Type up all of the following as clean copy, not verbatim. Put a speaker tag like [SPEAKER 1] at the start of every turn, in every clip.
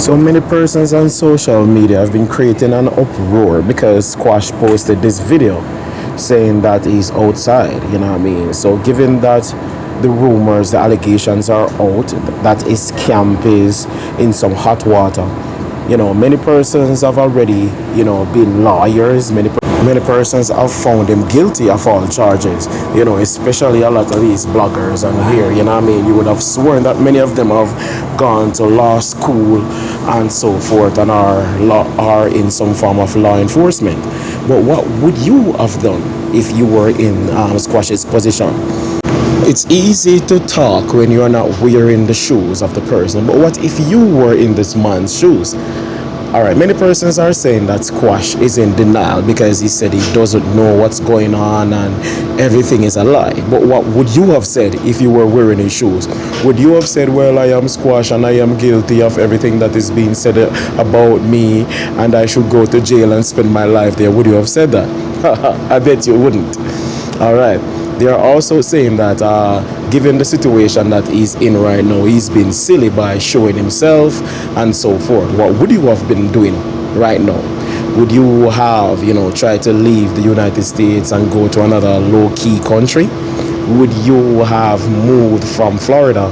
[SPEAKER 1] So many persons on social media have been creating an uproar because Squash posted this video saying that he's outside, you know what I mean? So given that the rumors, the allegations are out that his camp is in some hot water, you know, many persons have already, you know, been lawyers, many persons have found him guilty of all charges, you know, especially a lot of these bloggers on here, you know what I mean? You would have sworn that many of them have gone to law school and so forth and are in some form of law enforcement. But what would you have done if you were in Squash's position? It's easy to talk when you're not wearing the shoes of the person, but what if you were in this man's shoes? Alright, many persons are saying that Squash is in denial because he said he doesn't know what's going on and everything is a lie. But what would you have said if you were wearing his shoes? Would you have said, well, I am Squash and I am guilty of everything that is being said about me and I should go to jail and spend my life there? Would you have said that? I bet you wouldn't. Alright. They are also saying that given the situation that he's in right now, he's been silly by showing himself and so forth. What would you have been doing right now? Would you have, you know, tried to leave the United States and go to another low-key country? Would you have moved from Florida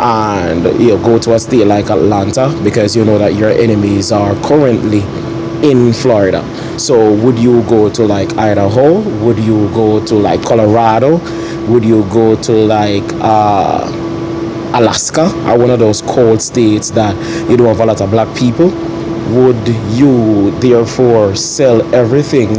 [SPEAKER 1] and, you know, go to a state like Atlanta because you know that your enemies are currently in Florida? So would you go to like Idaho? Would you go to like Colorado? Would you go to like Alaska, or one of those cold states that you don't have a lot of black people? Would you therefore sell everything,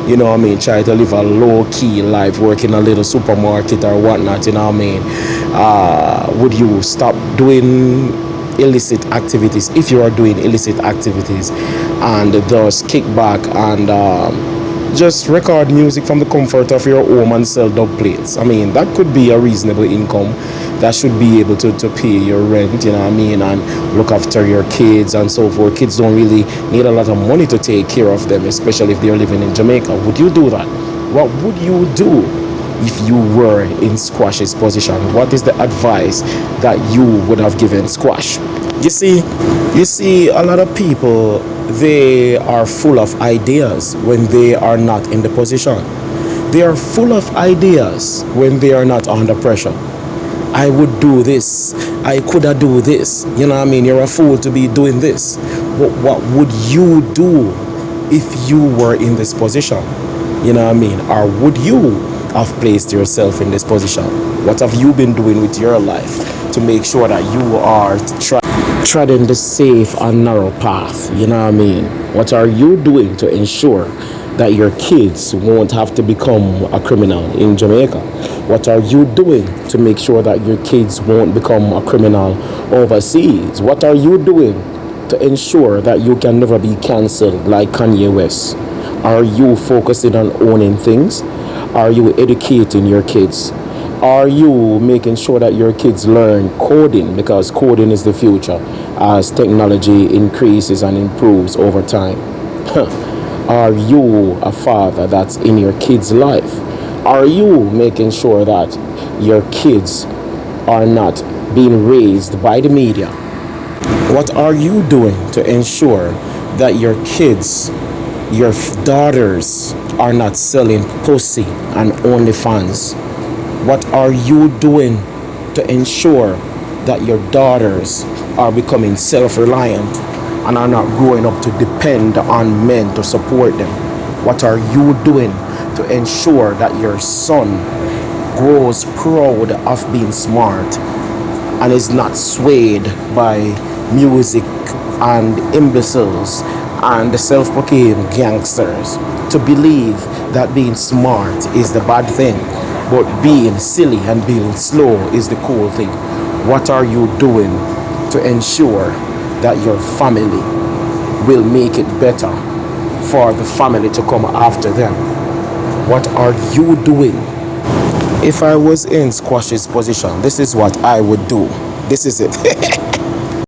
[SPEAKER 1] you know what I mean, try to live a low-key life, work in a little supermarket or whatnot, you know what I mean? Would you stop doing illicit activities if you are doing illicit activities and thus kick back and just record music from the comfort of your home and sell dub plates? I mean, that could be a reasonable income that should be able to pay your rent, you know what I mean, and look after your kids and so forth. Kids don't really need a lot of money to take care of them, especially if they're living in Jamaica. Would you do that? What would you do if you were in Squash's position? What is the advice that you would have given Squash? You see, a lot of people, they are full of ideas when they are not in the position. They are full of ideas when they are not under pressure. I would do this. I could have do this. You know what I mean? You're a fool to be doing this. But what would you do if you were in this position? You know what I mean? Or would you have placed yourself in this position? What have you been doing with your life to make sure that you are treading the safe and narrow path? You know what I mean? What are you doing to ensure that your kids won't have to become a criminal in Jamaica? What are you doing to make sure that your kids won't become a criminal overseas? What are you doing to ensure that you can never be cancelled like Kanye West? Are you focusing on owning things? Are you educating your kids? Are you making sure that your kids learn coding? Because coding is the future as technology increases and improves over time. Are you a father that's in your kids' life? Are you making sure that your kids are not being raised by the media? What are you doing to ensure that your kids, your daughters, are not selling pussy and OnlyFans? What are you doing to ensure that your daughters are becoming self-reliant and are not growing up to depend on men to support them? What are you doing to ensure that your son grows proud of being smart and is not swayed by music and imbeciles and the self-proclaimed gangsters to believe that being smart is the bad thing, but being silly and being slow is the cool thing? What are you doing to ensure that your family will make it better for the family to come after them? What are you doing? If I was in Squash's position, this is what I would do. This is it.